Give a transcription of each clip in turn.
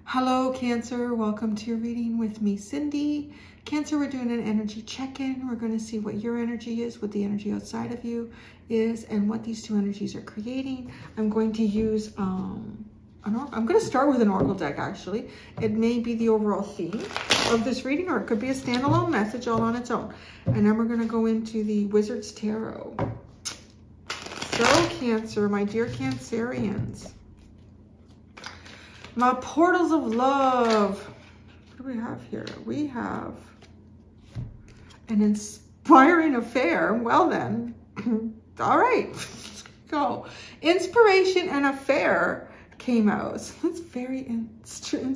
Hello, Cancer. Welcome to your reading with me, Cindy. Cancer, we're doing an energy check-in. We're going to see what your energy is, what the energy outside of you is, and what these two energies are creating. I'm going to use I'm going to start with an oracle deck, actually. It may be the overall theme of this reading, or it could be a standalone message all on its own. And then we're going to go into the Wizard's Tarot. So, Cancer, my dear Cancerians. My portals of love. What do we have here? We have an inspiring affair. Well then, all right, go. Inspiration and affair came out. So that's very interesting.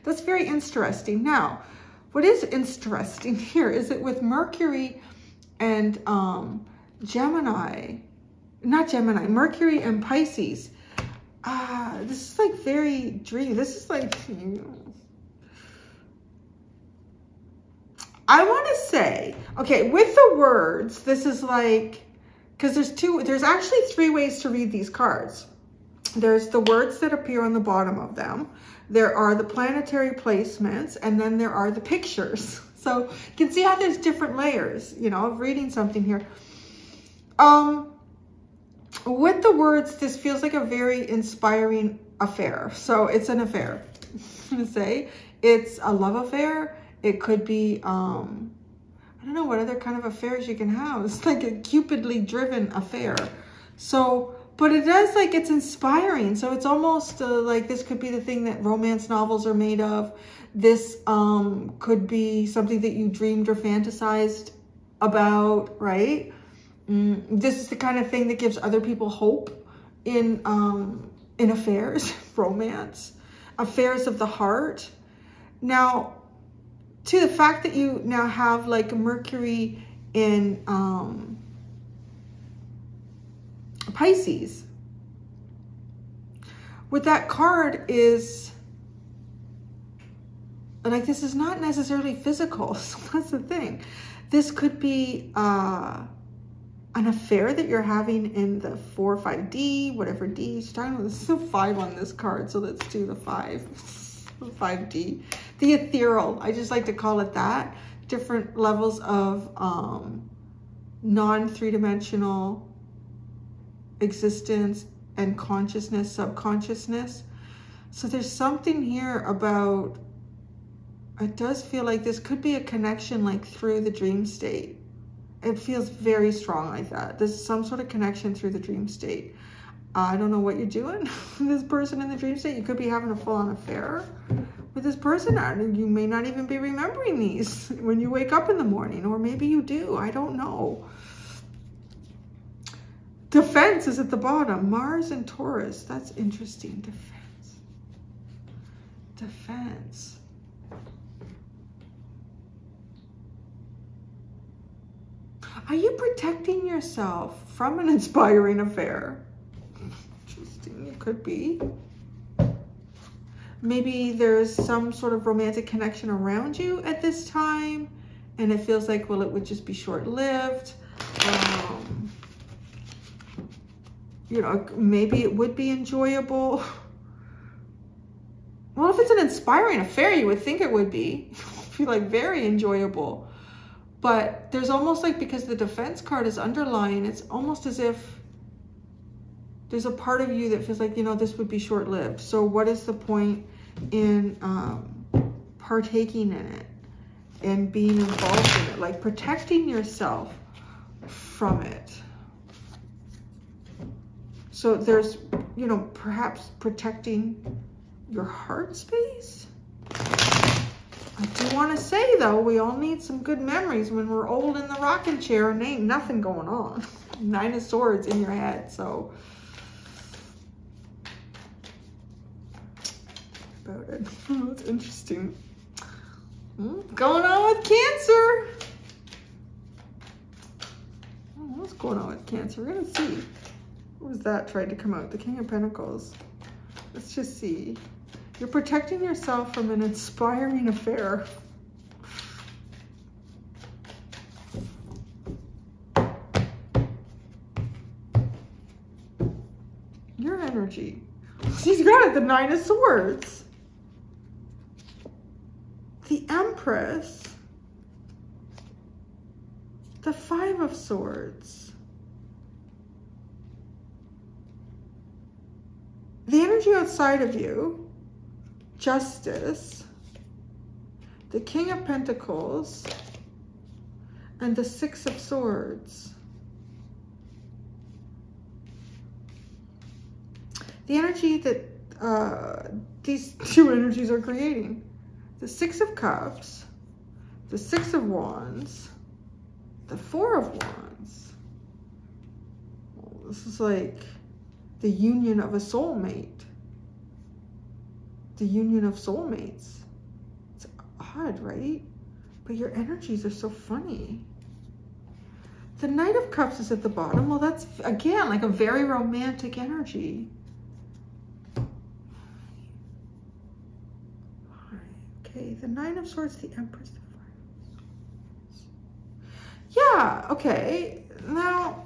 That's very interesting. Now, what is interesting here is that with Mercury and Mercury and Pisces, this is like very dreamy. This is like, I want to say, okay, with the words, this is like, because there's actually three ways to read these cards. There's the words that appear on the bottom of them. There are the planetary placements, and then there are the pictures. So you can see how there's different layers, of reading something here. With the words, this feels like a very inspiring affair. So it's an affair. I'm going to say it's a love affair. It could be, I don't know what other kind of affairs you can have. It's like a cupidly driven affair. So, but it does, like, it's inspiring. So it's almost like this could be the thing that romance novels are made of. This could be something that you dreamed or fantasized about, right? This is the kind of thing that gives other people hope in affairs, romance, affairs of the heart. Now, to the fact that you now have like Mercury in Pisces, with that card is like, this is not necessarily physical. So that's the thing. This could be an affair that you're having in the 4 or 5D, whatever D is talking about. This is a 5 on this card, so let's do the 5. 5D. The ethereal, I just like to call it that. Different levels of non-three-dimensional existence and consciousness, subconsciousness. So there's something here about, it does feel like this could be a connection like through the dream state. It feels very strong like that. There's some sort of connection through the dream state. I don't know what you're doing with this person in the dream state. You could be having a full-on affair with this person. You may not even be remembering these when you wake up in the morning, or maybe you do. I don't know. Defense is at the bottom. Mars and Taurus. That's interesting. Defense. Defense. Are you protecting yourself from an inspiring affair? Interesting, it could be. Maybe there's some sort of romantic connection around you at this time, and it feels like, well, it would just be short-lived. Maybe it would be enjoyable. Well, if it's an inspiring affair, you would think it would be. Feel like very enjoyable. But there's almost like, because the defense card is underlying, it's almost as if there's a part of you that feels like, this would be short-lived. So what is the point in partaking in it and being involved in it? Like protecting yourself from it. So there's, perhaps protecting your heart space. I do want to say, though, we all need some good memories when we're old in the rocking chair and ain't nothing going on. 9 of Swords in your head, so. About it. That's interesting. What's going on with Cancer? What's going on with Cancer? We're going to see. What was that tried to come out? The King of Pentacles. Let's just see. You're protecting yourself from an inspiring affair. energy. He's got it, the Nine of Swords. The Empress. The Five of Swords. The energy outside of you. Justice. The King of Pentacles. And the Six of Swords. The energy that these two energies are creating. The Six of Cups, the Six of Wands, the Four of Wands. Oh, this is like the union of a soulmate. The union of soulmates. It's odd, right? But your energies are so funny. The Knight of Cups is at the bottom. Well, that's, again, like a very romantic energy. Okay, the Nine of Swords, the Empress, the Five of Swords. Yeah, okay. Now,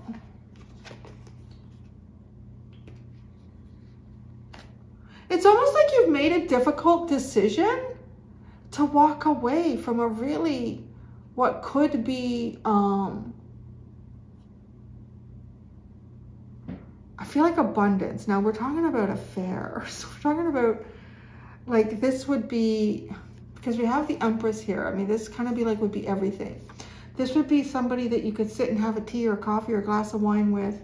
it's almost like you've made a difficult decision to walk away from a really, what could be, I feel like abundance. Now, we're talking about affairs. We're talking about, like, this would be, because we have the Empress here. I mean, this kind of be like, would be everything. This would be somebody that you could sit and have a tea or coffee or a glass of wine with,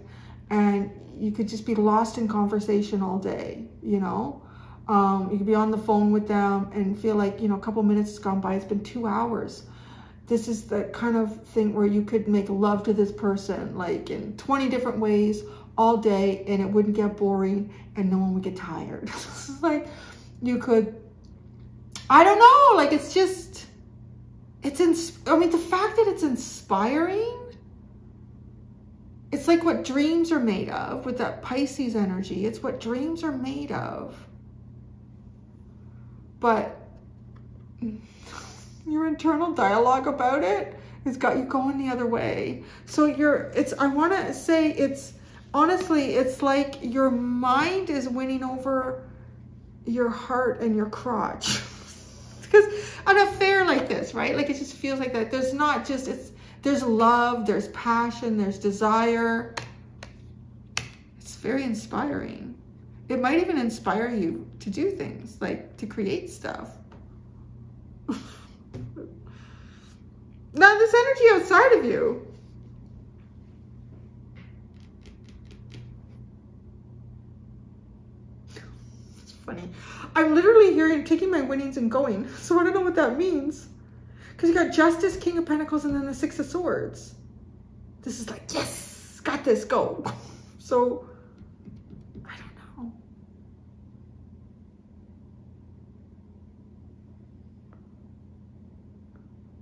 and you could just be lost in conversation all day, you know? You could be on the phone with them and feel like, you know, a couple minutes has gone by. It's been 2 hours. This is the kind of thing where you could make love to this person, like in 20 different ways all day, and it wouldn't get boring and no one would get tired. It's like, you could, I don't know, like, it's just, I mean, the fact that it's inspiring, it's like what dreams are made of with that Pisces energy. It's what dreams are made of. But your internal dialogue about it has got you going the other way. So I want to say it's, honestly, it's like your mind is winning over your heart and your crotch. Because an affair like this, right? Like, it just feels like that. There's not just, there's love, there's passion, there's desire. It's very inspiring. It might even inspire you to do things, like to create stuff. Now, this energy outside of you, it's funny. I'm literally hearing, taking my winnings and going. So I don't know what that means. Because you got Justice, King of Pentacles, and then the Six of Swords. This is like, yes, got this, go. So, I don't know.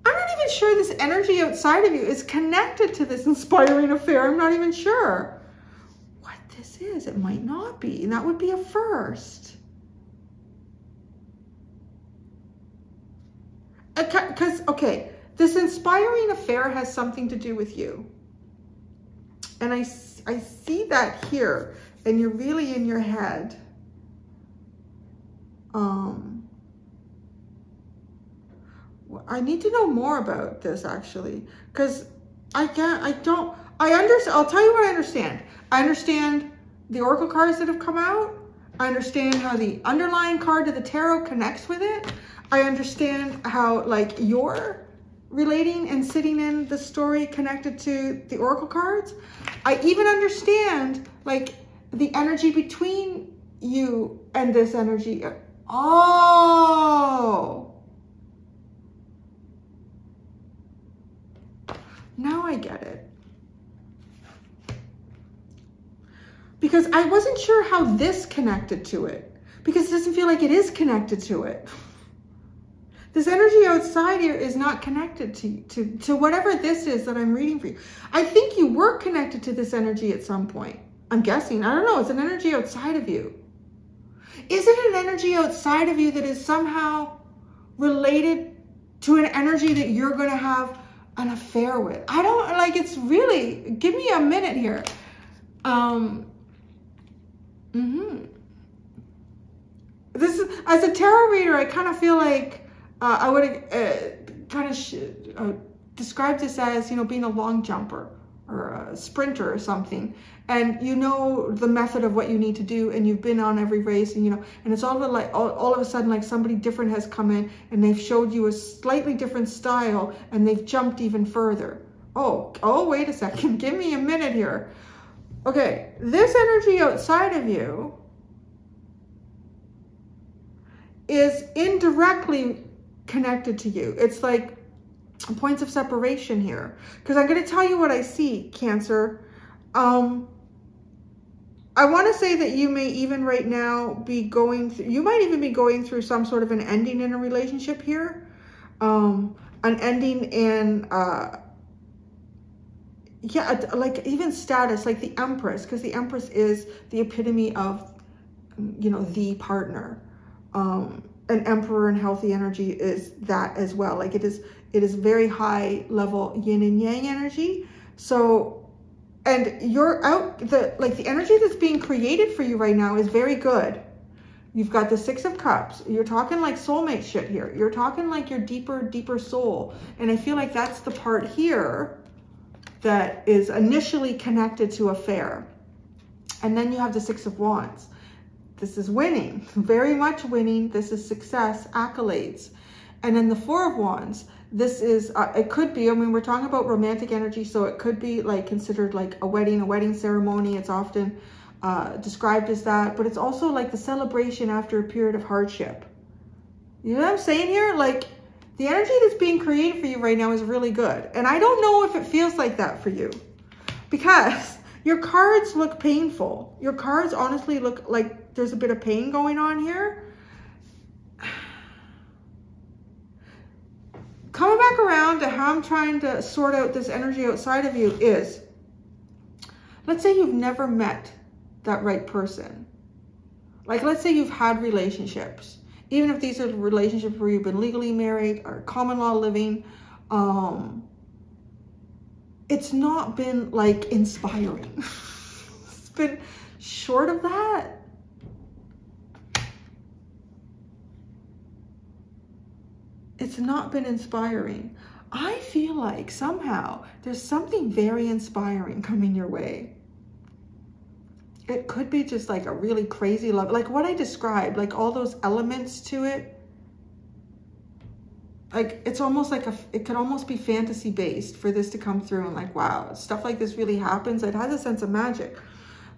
I'm not even sure this energy outside of you is connected to this inspiring affair. I'm not even sure what this is. It might not be, and that would be a first. Because, okay, this inspiring affair has something to do with you. And I see that here, and you're really in your head. I need to know more about this, actually, because I'll tell you what I understand. I understand the Oracle cards that have come out. I understand how the underlying card to the tarot connects with it. I understand how, like, you're relating and sitting in the story connected to the Oracle cards. I even understand, like, the energy between you and this energy. Oh! Now I get it. Because I wasn't sure how this connected to it. Because it doesn't feel like it is connected to it. This energy outside here is not connected to whatever this is that I'm reading for you. I think you were connected to this energy at some point. I'm guessing. I don't know. It's an energy outside of you. Is it an energy outside of you that is somehow related to an energy that you're going to have an affair with? I don't, like, it's really, give me a minute here. This is, as a tarot reader, I kind of feel like I would kind of describe this as, you know, being a long jumper or a sprinter or something, and you know the method of what you need to do, and you've been on every race, and you know, and it's all like all of a sudden like somebody different has come in and they've showed you a slightly different style and they've jumped even further. Oh, wait a second, give me a minute here. Okay, this energy outside of you is indirectly connected to you. It's like points of separation here. Because I'm going to tell you what I see, Cancer. I want to say that you may even right now be going through, you might even be going through some sort of an ending in a relationship here. An ending in, yeah, like even status, like the Empress, because the Empress is the epitome of, you know, the partner. An Emperor in healthy energy is that as well. Like it is very high level yin and yang energy. So, and you're out, the energy that's being created for you right now is very good. You've got the Six of Cups. You're talking like soulmate shit here. You're talking like your deeper soul. And I feel like that's the part here that is initially connected to affair. And then you have the Six of Wands. This is winning, very much winning. This is success, accolades. And then the Four of Wands, this is, it could be, I mean, we're talking about romantic energy, so it could be like considered like a wedding ceremony. It's often described as that, but it's also like the celebration after a period of hardship. You know what I'm saying here? Like the energy that's being created for you right now is really good. And I don't know if it feels like that for you, because your cards look painful. Your cards honestly look like there's a bit of pain going on here. Coming back around to how I'm trying to sort out this energy outside of you is, let's say you've never met that right person. Like, let's say you've had relationships. Even if these are relationships where you've been legally married or common law living, it's not been like inspiring. It's been short of that. It's not been inspiring. I feel like somehow there's something very inspiring coming your way. It could be just like a really crazy love, like what I described, like all those elements to it. Like it's almost like it could almost be fantasy based for this to come through, and like, wow, stuff like this really happens. It has a sense of magic.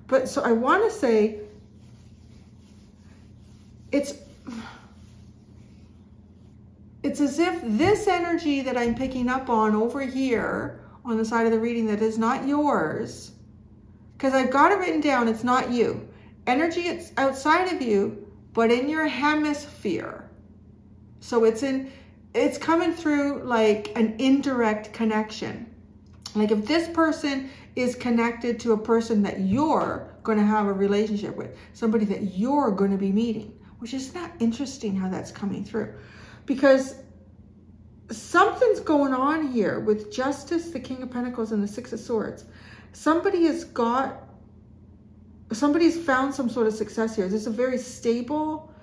But so I want to say it's as if this energy that I'm picking up on over here on the side of the reading that is not yours, because I've got it written down, it's not you. Energy, it's outside of you, but in your hemisphere. So it's coming through like an indirect connection. Like if this person is connected to a person that you're going to have a relationship with, somebody that you're going to be meeting, which is not interesting how that's coming through. Because something's going on here with Justice, the King of Pentacles, and the Six of Swords. Somebody's found some sort of success here. This is a very stable,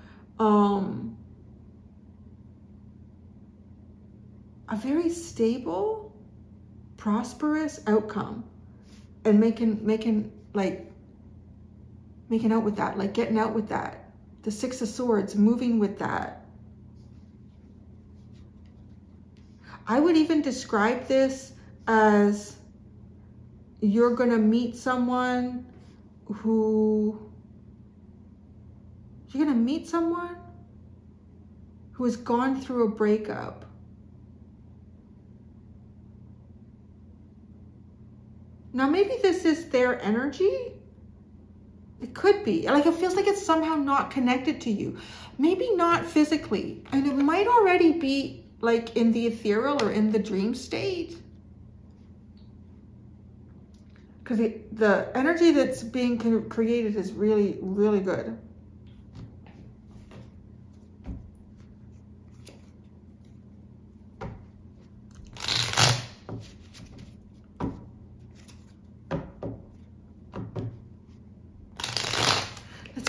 prosperous outcome, and making out with that, like getting out with that. The Six of Swords, moving with that. I would even describe this as you're going to meet someone who has gone through a breakup. Now, maybe this is their energy. It could be. Like, it feels like it's somehow not connected to you. Maybe not physically. And it might already be like in the ethereal or in the dream state. Because the energy that's being created is really, really good.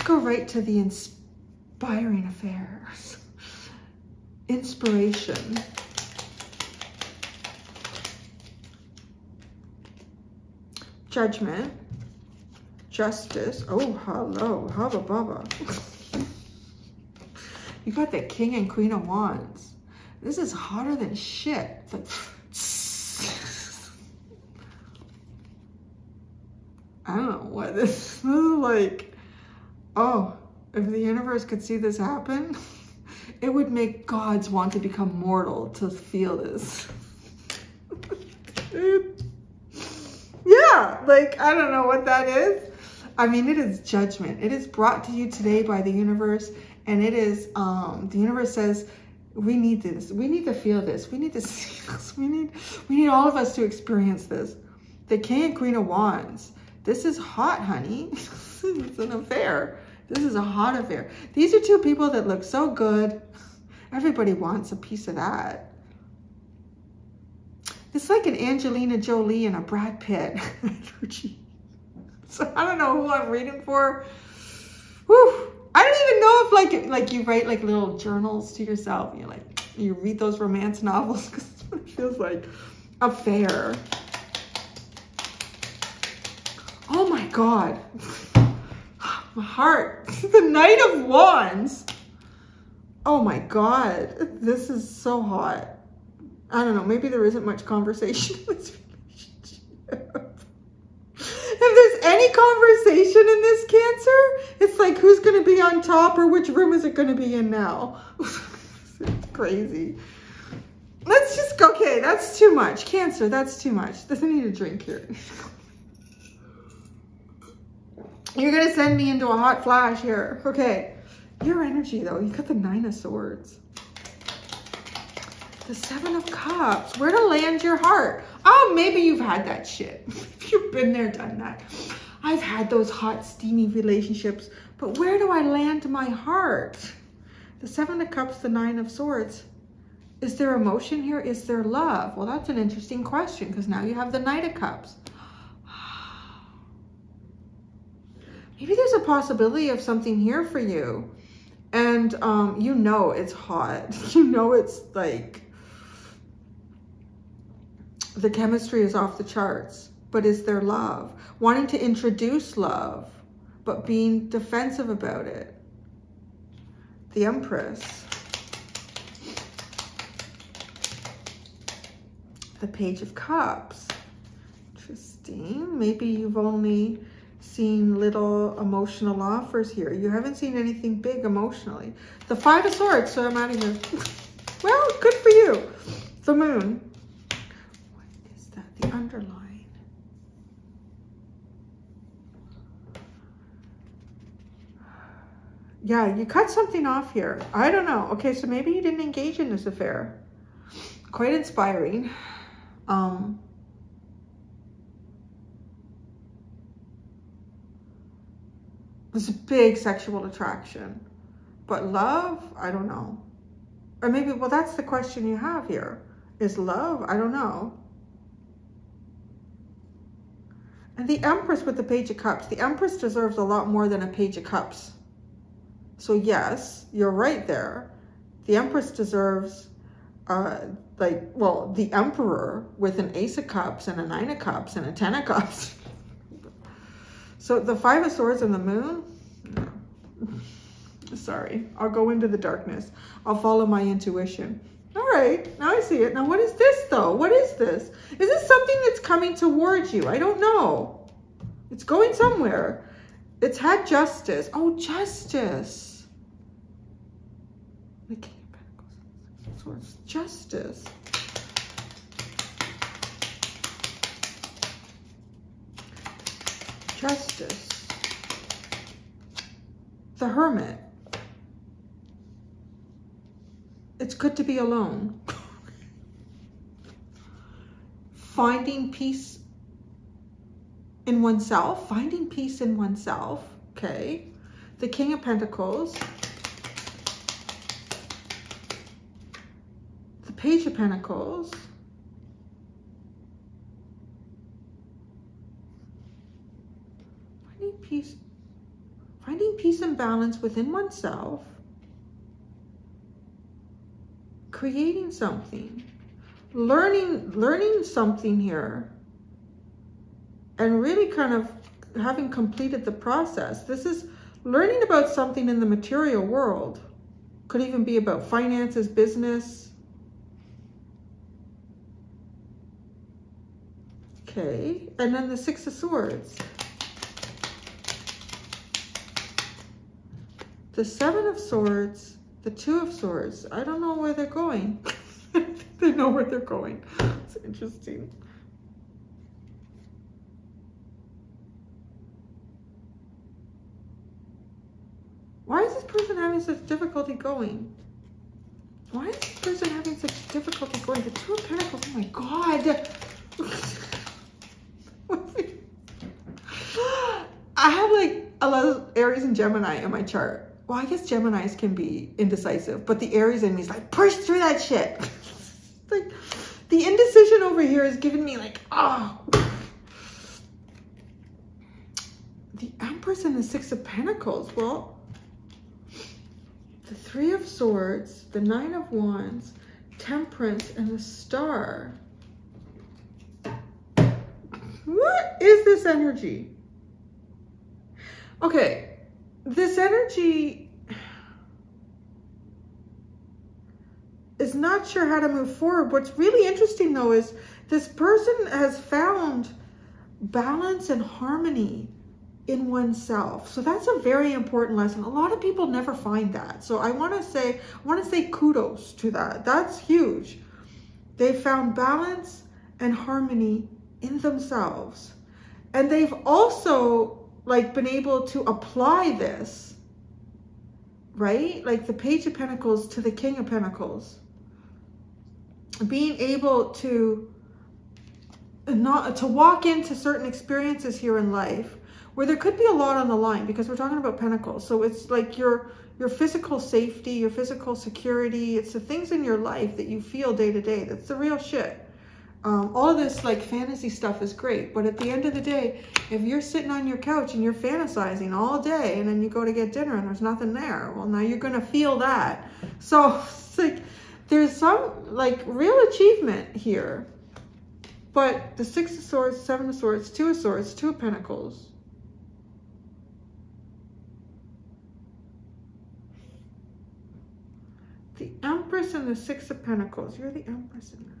Let's go right to the inspiring affairs. Inspiration. Judgment. Justice. Oh, hello. Hubba bubba. You got the King and Queen of Wands. This is hotter than shit. But I don't know what this is like. Oh, if the universe could see this happen, it would make gods want to become mortal to feel this. Yeah, like, I don't know what that is. I mean, it is judgment. It is brought to you today by the universe. And it is, the universe says, we need this. We need to feel this. We need to see this. We need all of us to experience this. The King and Queen of Wands. This is hot, honey. It's an affair. This is a hot affair. These are two people that look so good. Everybody wants a piece of that. It's like an Angelina Jolie and a Brad Pitt energy. So I don't know who I'm reading for. Whew. I don't even know if like you write like little journals to yourself. You read those romance novels because it feels like affair. Oh my God. My heart. The Knight of Wands. Oh my God. This is so hot. I don't know. Maybe there isn't much conversation in this relationship. If there's any conversation in this Cancer, it's like who's going to be on top or which room is it going to be in now? It's crazy. Let's just go. Okay, that's too much. Cancer, that's too much. Doesn't need a drink here. You're going to send me into a hot flash here. Okay. Your energy, though. You got the Nine of Swords. The Seven of Cups. Where to land your heart? Oh, maybe you've had that shit. You've been there, done that. I've had those hot, steamy relationships. But where do I land my heart? The Seven of Cups, the Nine of Swords. Is there emotion here? Is there love? Well, that's an interesting question because now you have the Knight of Cups. Maybe there's a possibility of something here for you. And you know it's hot. You know it's like the chemistry is off the charts. But is there love? Wanting to introduce love, but being defensive about it. The Empress. The Page of Cups. Interesting. Maybe you've only seen little emotional offers here. You haven't seen anything big emotionally. The Five of Swords, so I'm out of here. Well, good for you. The Moon. What is that? The underline. Yeah, you cut something off here. I don't know. Okay, so maybe you didn't engage in this affair. Quite inspiring. There's a big sexual attraction, but love, I don't know. Or maybe, well, that's the question you have here. Is love? I don't know. And the Empress with the Page of Cups. The Empress deserves a lot more than a Page of Cups. So yes, you're right there. The Empress deserves, the Emperor with an Ace of Cups and a Nine of Cups and a Ten of Cups. So the Five of Swords and the Moon? No. Sorry, I'll go into the darkness. I'll follow my intuition. All right, now I see it. Now what is this though? What is this? Is this something that's coming towards you? I don't know. It's going somewhere. It's had justice. Oh, justice. The King of Pentacles. Swords. Justice. Justice. The Hermit. It's good to be alone. Finding peace in oneself. Finding peace in oneself. Okay. The King of Pentacles. The Page of Pentacles. Finding peace and balance within oneself, creating something, learning something here, and really kind of having completed the process. This is learning about something in the material world. Could even be about finances, business. Okay, and then the Six of Swords. The Seven of Swords, the Two of Swords. I don't know where they're going. They know where they're going. It's interesting. Why is this person having such difficulty going? Why is this person having such difficulty going? The Two of Pentacles, oh my God. I have like a lot of Aries and Gemini in my chart. Well, I guess Geminis can be indecisive, but the Aries in me is like, push through that shit. Like, the indecision over here is giving me like, oh. The Empress and the Six of Pentacles. Well, the Three of Swords, the Nine of Wands, Temperance, and the Star. What is this energy? Okay, this energy is not sure how to move forward. What's really interesting though is this person has found balance and harmony in oneself. So that's a very important lesson. A lot of people never find that. So I want to say kudos to that. That's huge. They found balance and harmony in themselves. And they've also like been able to apply this, right? Like the Page of Pentacles to the King of Pentacles. Being able to walk into certain experiences here in life where there could be a lot on the line, because we're talking about Pentacles. So it's like your physical safety, your physical security. It's the things in your life that you feel day to day. That's the real shit. All of this like fantasy stuff is great, but at the end of the day, if you're sitting on your couch and you're fantasizing all day and then you go to get dinner and there's nothing there, well, now you're going to feel that. So it's like there's some like real achievement here. But the Six of Swords, Seven of Swords, Two of Swords, Two of Pentacles. The Empress and the Six of Pentacles. You're the Empress in there.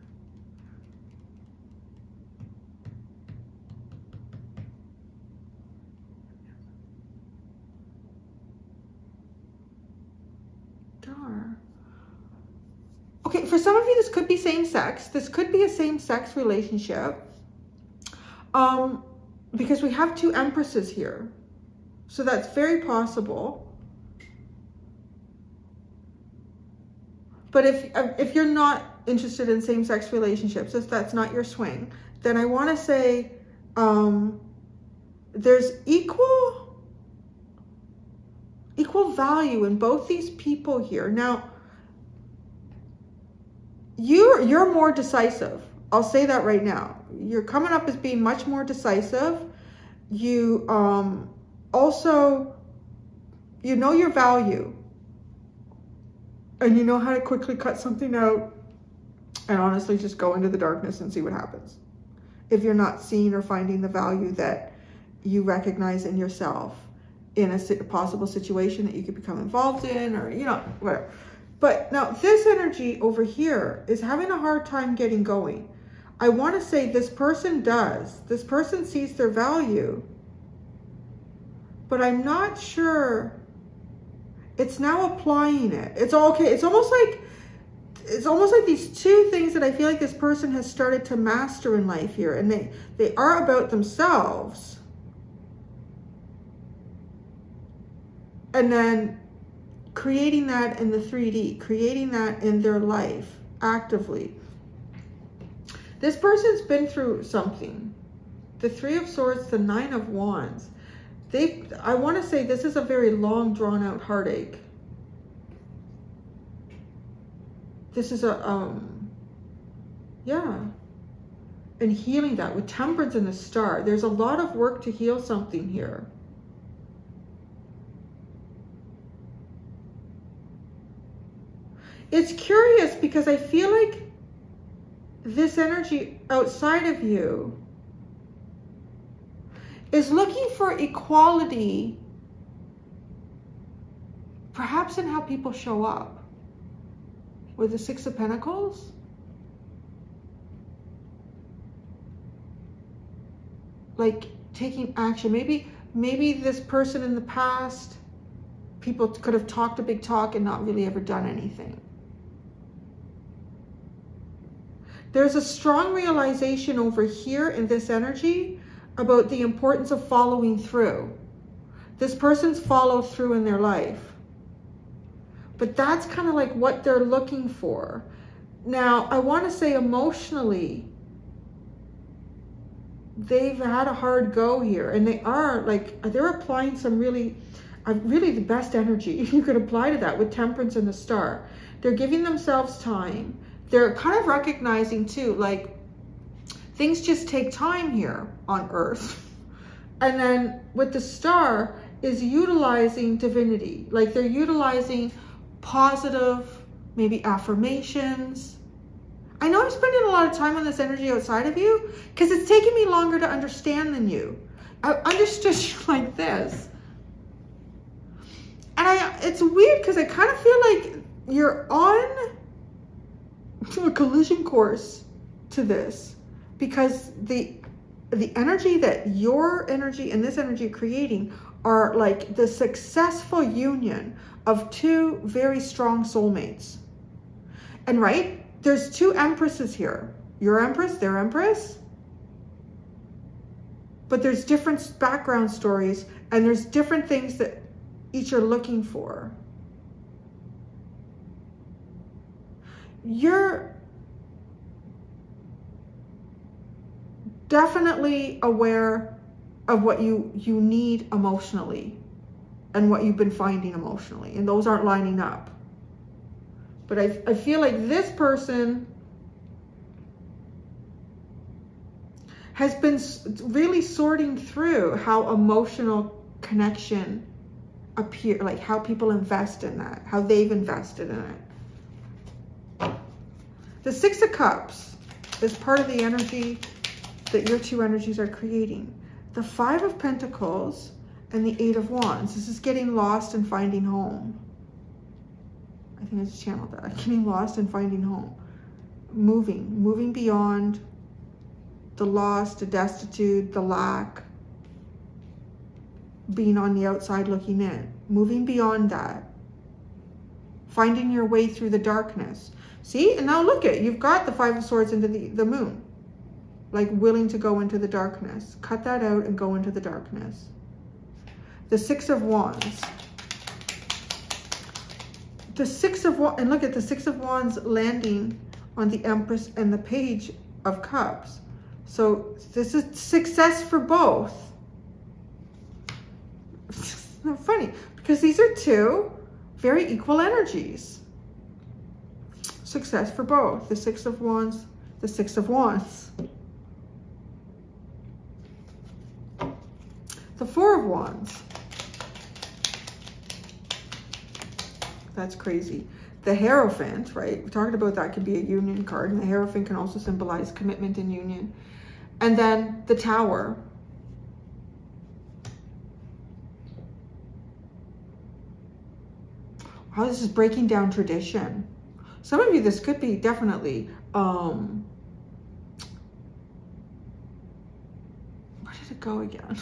Okay, for some of you, this could be same-sex. This could be a same-sex relationship. Because we have two Empresses here. So that's very possible. But if you're not interested in same-sex relationships, if that's not your swing, then I want to say there's equal value in both these people here. Now, you're more decisive. I'll say that right now. You're coming up as being much more decisive. You also, you know your value. And you know how to quickly cut something out and honestly just go into the darkness and see what happens. If you're not seeing or finding the value that you recognize in yourself in a possible situation that you could become involved in, or, you know, whatever. But now this energy over here is having a hard time getting going. I want to say this person does. This person sees their value. But I'm not sure. It's now applying it. It's all okay. It's almost like these two things that I feel like this person has started to master in life here. And they are about themselves. And then creating that in the 3D, creating that in their life actively. This person's been through something. The Three of Swords, the Nine of Wands. I want to say this is a very long, drawn out heartache. This is yeah. And healing that with Temperance and the Star. There's a lot of work to heal something here. It's curious because I feel like this energy outside of you is looking for equality, perhaps in how people show up. With the Six of Pentacles, like taking action. Maybe this person in the past, people could have talked a big talk and not really ever done anything. There's a strong realization over here in this energy about the importance of following through. This person's followed through in their life. But that's kind of like what they're looking for. Now, I want to say emotionally, they've had a hard go here. And they're applying some really the best energy you could apply to that with Temperance and the Star. They're giving themselves time. They're kind of recognizing too, like, things just take time here on Earth. And then with the Star is utilizing divinity. Like, they're utilizing positive, maybe affirmations. I know I'm spending a lot of time on this energy outside of you because it's taking me longer to understand than you. I understood you like this. And it's weird because I kind of feel like you're on a collision course to this, because the energy that your energy and this energy are creating are like the successful union of two very strong soulmates. And right, there's two empresses here. Your empress, their empress. But there's different background stories and there's different things that each are looking for. You're definitely aware of what you need emotionally and what you've been finding emotionally, and those aren't lining up. But I feel like this person has been really sorting through how emotional connection appear, like how people invest in that, how they've invested in it. The Six of Cups is part of the energy that your two energies are creating. The Five of Pentacles and the Eight of Wands. This is getting lost and finding home. I think I just channeled that. Getting lost and finding home. Moving beyond the loss, the destitute, the lack. Being on the outside looking in. Moving beyond that. Finding your way through the darkness. See? And now look at, you've got the Five of Swords into the moon. Like willing to go into the darkness. Cut that out and go into the darkness. The Six of Wands. The Six of Wands, and look at the Six of Wands landing on the Empress and the Page of Cups. So this is success for both. It's not funny because these are two very equal energies. Success for both. The Six of Wands, the Six of Wands. The Four of Wands. That's crazy. The Hierophant, right? We talked about that could be a union card, and the Hierophant can also symbolize commitment and union. And then the Tower. Wow, this is breaking down tradition. Some of you, this could be definitely, where did it go again?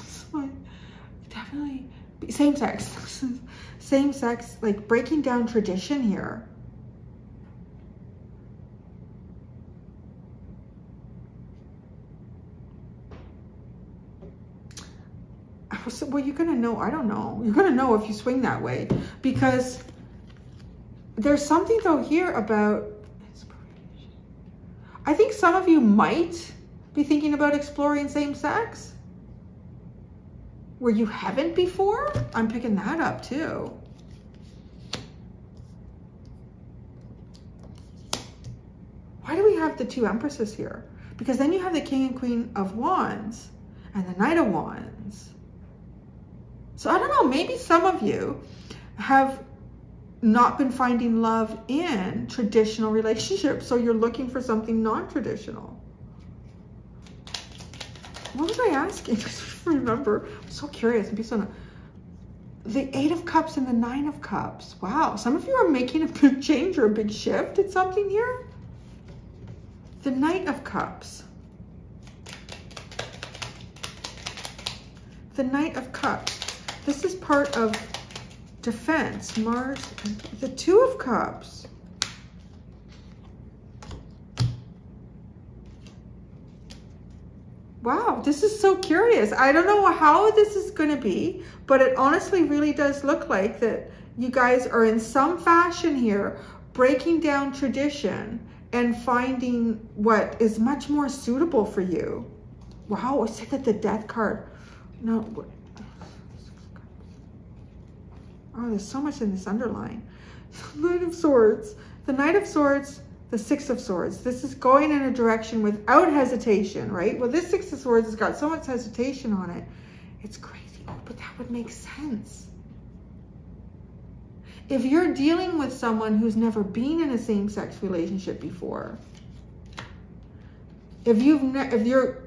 Definitely same sex. Same sex, like breaking down tradition here. Well, you're gonna know, I don't know. You're gonna know if you swing that way, because there's something though here about inspiration. I think some of you might be thinking about exploring same sex where you haven't before. I'm picking that up too. Why do we have the two Empresses here? Because then you have the King and Queen of Wands and the Knight of Wands. So I don't know, maybe some of you have not been finding love in traditional relationships. So you're looking for something non-traditional. What was I asking? I don't remember. I'm so curious. The 8 of Cups and the 9 of Cups. Wow. Some of you are making a big change or a big shift in something here. The Knight of Cups. The Knight of Cups. This is part of defense. Mars. The 2 of Cups. Wow, this is so curious. I don't know how this is going to be, but it honestly really does look like that you guys are in some fashion here breaking down tradition and finding what is much more suitable for you. Wow, I said that the Death card. No. Oh, there's so much in this underline. Knight of Swords. The Knight of Swords. The 6 of Swords. This is going in a direction without hesitation, right? Well, this 6 of Swords has got so much hesitation on it. It's crazy. Oh, but that would make sense. If you're dealing with someone who's never been in a same-sex relationship before, if you're,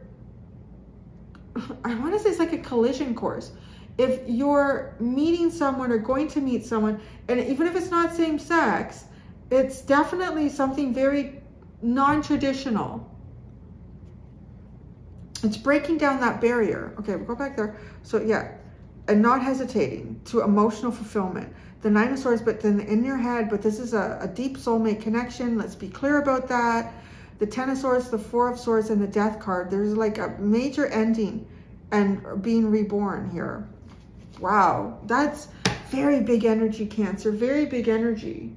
I want to say it's like a collision course. If you're meeting someone or going to meet someone, and even if it's not same sex, it's definitely something very non-traditional. It's breaking down that barrier. Okay, we'll go back there. So yeah, and not hesitating to emotional fulfillment. The 9 of Swords, but then in your head, but this is a deep soulmate connection. Let's be clear about that. The 10 of Swords, the 4 of Swords, and the Death card. There's like a major ending and being reborn here. Wow, that's very big energy, Cancer. Very big energy.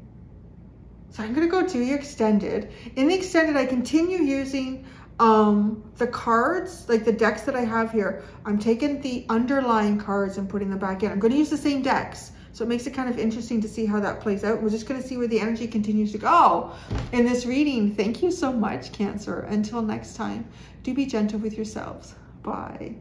So I'm going to go to the extended. In the extended, I continue using the cards, like the decks that I have here. I'm taking the underlying cards and putting them back in. I'm going to use the same decks. So it makes it kind of interesting to see how that plays out. We're just going to see where the energy continues to go in this reading. Thank you so much, Cancer. Until next time, do be gentle with yourselves. Bye.